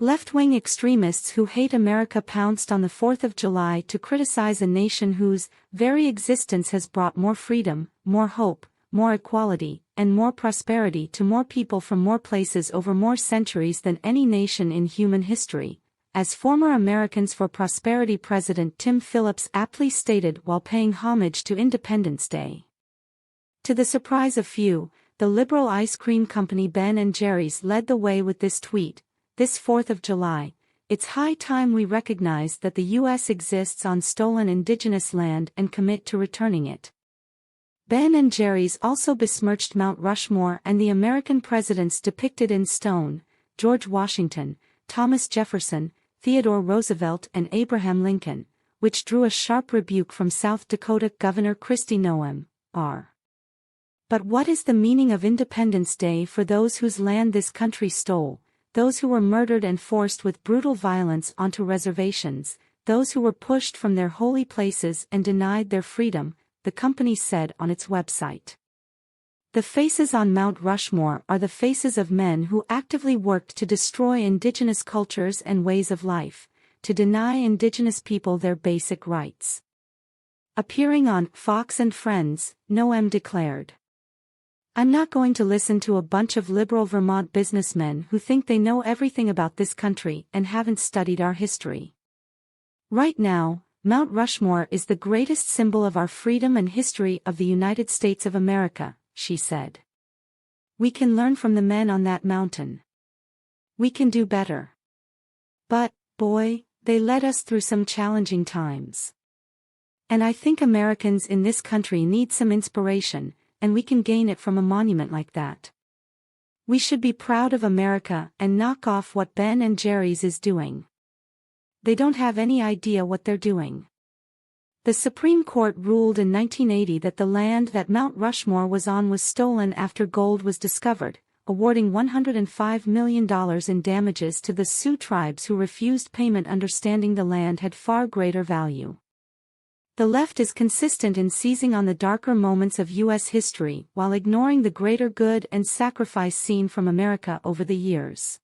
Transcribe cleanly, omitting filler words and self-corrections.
Left-wing extremists who hate America pounced on the 4th of July to criticize a nation whose very existence has brought more freedom, more hope, more equality, and more prosperity to more people from more places over more centuries than any nation in human history, as former Americans for Prosperity President Tim Phillips aptly stated while paying homage to Independence Day. To the surprise of few, the liberal ice cream company Ben & Jerry's led the way with this tweet: "This 4th of July, it's high time we recognize that the U.S. exists on stolen indigenous land and commit to returning it." Ben & Jerry's also besmirched Mount Rushmore and the American presidents depicted in stone: George Washington, Thomas Jefferson, Theodore Roosevelt and Abraham Lincoln, which drew a sharp rebuke from South Dakota Governor Kristi Noem, R. But what is the meaning of Independence Day for those whose land this country stole, those who were murdered and forced with brutal violence onto reservations, those who were pushed from their holy places and denied their freedom, the company said on its website. The faces on Mount Rushmore are the faces of men who actively worked to destroy indigenous cultures and ways of life, to deny indigenous people their basic rights. Appearing on Fox and Friends, Noem declared, "I'm not going to listen to a bunch of liberal Vermont businessmen who think they know everything about this country and haven't studied our history. Right now, Mount Rushmore is the greatest symbol of our freedom and history of the United States of America," she said. "We can learn from the men on that mountain. We can do better. But, boy, they led us through some challenging times. And I think Americans in this country need some inspiration, and we can gain it from a monument like that. We should be proud of America and knock off what Ben & Jerry's is doing. They don't have any idea what they're doing." The Supreme Court ruled in 1980 that the land that Mount Rushmore was on was stolen after gold was discovered, awarding $105 million in damages to the Sioux tribes who refused payment, understanding the land had far greater value. The left is consistent in seizing on the darker moments of U.S. history while ignoring the greater good and sacrifice seen from America over the years.